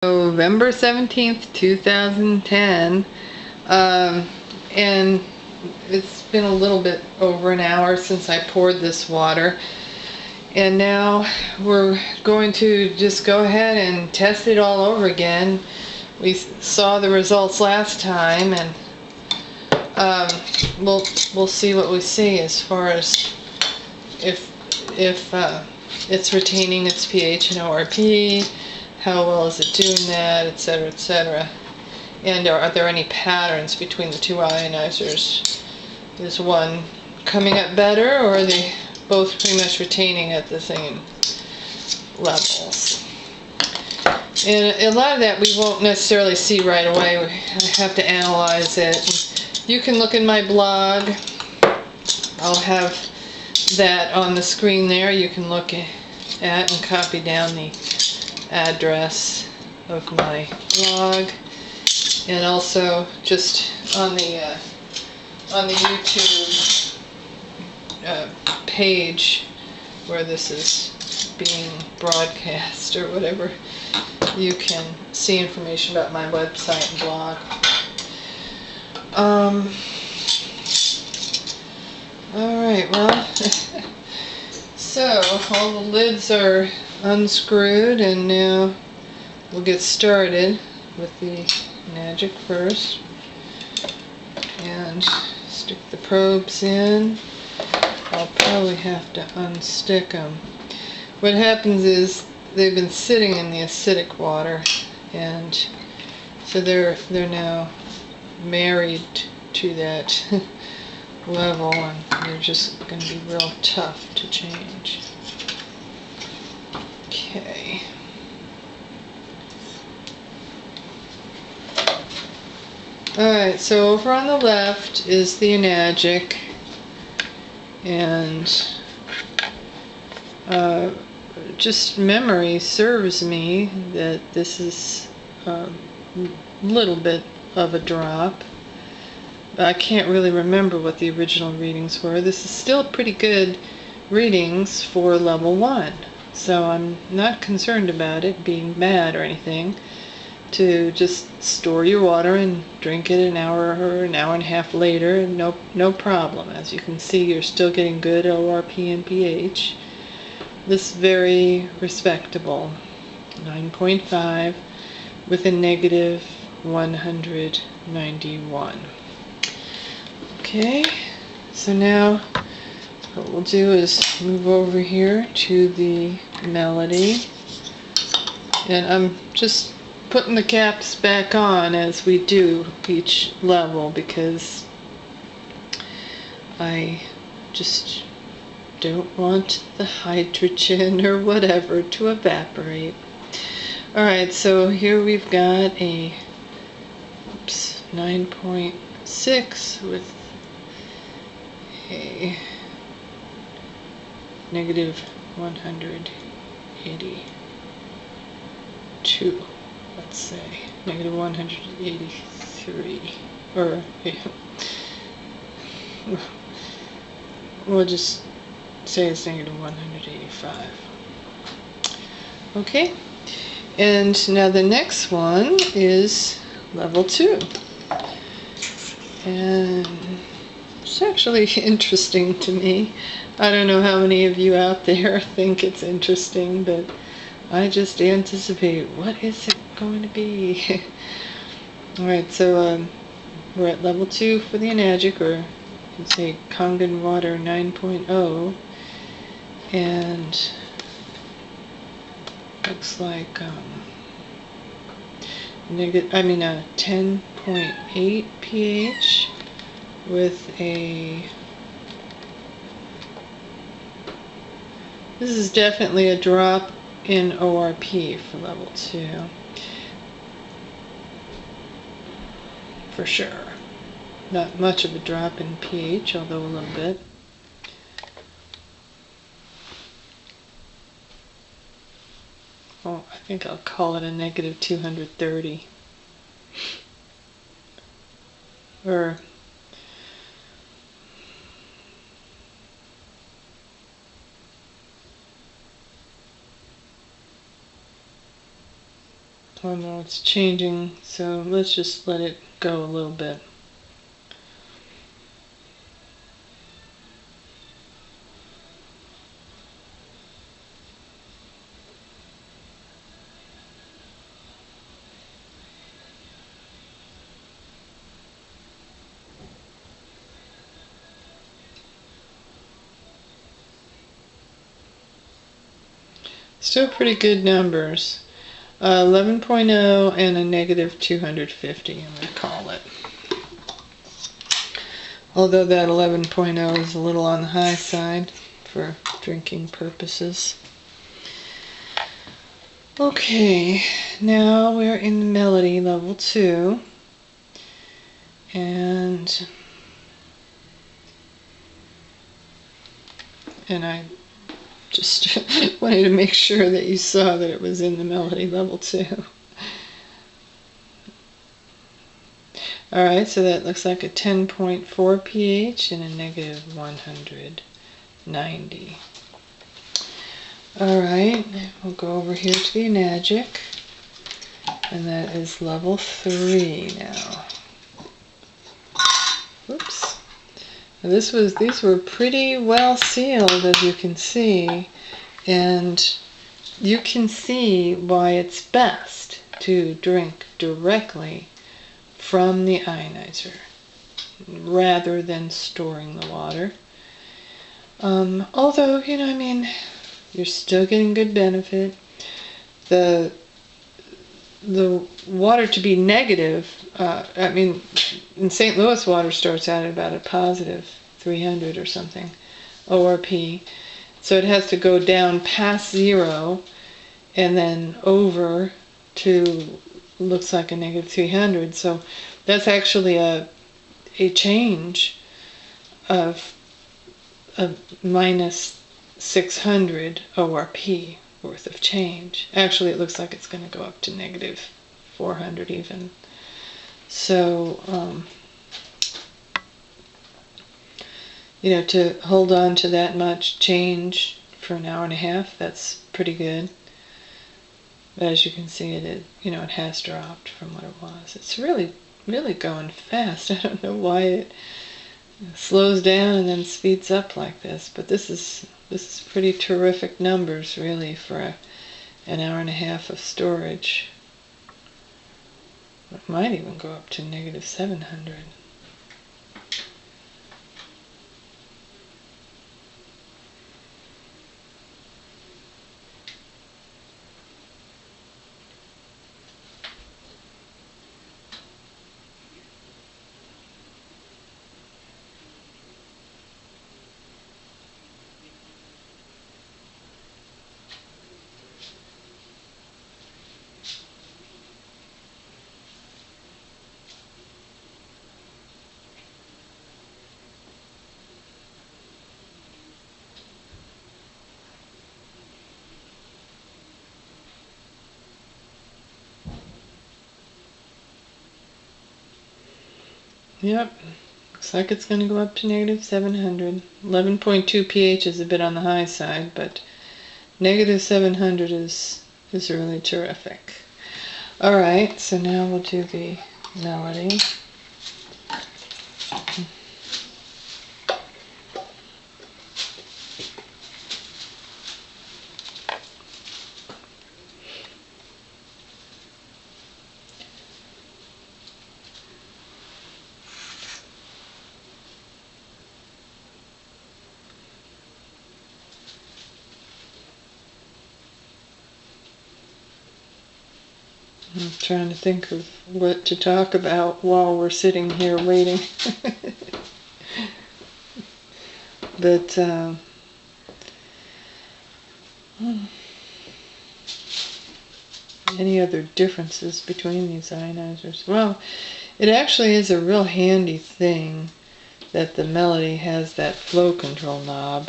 November 17th, 2010, and it's been a little bit over an hour since I poured this water, and now we're going to just go ahead and test it all over again. We saw the results last time, and we'll see what we see as far as if it's retaining its pH and ORP. How well is it doing that, etc., etc. And are there any patterns between the two ionizers? Is one coming up better, or are they both pretty much retaining at the same levels? And a lot of that we won't necessarily see right away. I have to analyze it. You can look in my blog. I'll have that on the screen there. You can look at and copy down the address of my blog, and also just on the YouTube page where this is being broadcast or whatever, you can see information about my website and blog. Alright, well, so all the lids are unscrewed, and now we'll get started with the Enagic first and stick the probes in. I'll probably have to unstick them. What happens is they've been sitting in the acidic water, and so they're now married to that level, and they're just going to be real tough to change. Okay. Alright, so over on the left is the Enagic, and just memory serves me that this is a little bit of a drop. I can't really remember what the original readings were. This is still pretty good readings for level 1. So I'm not concerned about it being bad or anything. To just store your water and drink it an hour or an hour and a half later, no problem. As you can see, you're still getting good ORP and pH. This is very respectable. 9.5 with a negative 191. Okay, so now what we'll do is move over here to the Melody, and I'm just putting the caps back on as we do each level because I just don't want the hydrogen or whatever to evaporate. Alright, so here we've got a 9.6 with a negative 182, let's say, negative 183, or we'll just say it's negative 185. Okay, and now the next one is level 2, and it's actually interesting to me. I don't know how many of you out there think it's interesting, but I just anticipate, what is it going to be? Alright, so we're at level 2 for the Enagic, or you can say Kangen water 9.0, and looks like 10.8 pH with a, this is definitely a drop in ORP for level 2, for sure. Not much of a drop in pH, although a little bit. Oh, I think I'll call it a negative 230. Or Oh no, it's changing, so let's just let it go a little bit. Still pretty good numbers. 11.0 and a negative 250, I'm going to call it. Although that 11.0 is a little on the high side for drinking purposes. Okay, now we're in the melody level 2. And I just wanted to make sure that you saw that it was in the melody level 2. Alright, so that looks like a 10.4 pH and a negative 190. Alright, we'll go over here to the Enagic, and that is level 3 now. Oops. Now these were pretty well sealed, as you can see, and you can see why it's best to drink directly from the ionizer rather than storing the water. Although, you know, I mean, you're still getting good benefit. The water to be negative, I mean, in St. Louis, water starts out at about a positive 300 or something, ORP. So it has to go down past 0 and then over to, looks like a negative 300. So that's actually a change of minus 600 ORP worth of change. Actually, it looks like it's going to go up to negative 400 even. So, you know, to hold on to that much change for an hour and a half, that's pretty good. But as you can see, it has dropped from what it was. It's really going fast. I don't know why it slows down and then speeds up like this, but this is pretty terrific numbers, really, for an hour and a half of storage. It might even go up to negative 700. Yep, looks like it's going to go up to negative 700. 11.2 pH is a bit on the high side, but negative 700 is really terrific. Alright, so now we'll do the melody. I'm trying to think of what to talk about while we're sitting here waiting. But any other differences between these ionizers? Well, it actually is a real handy thing that the Melody has that flow control knob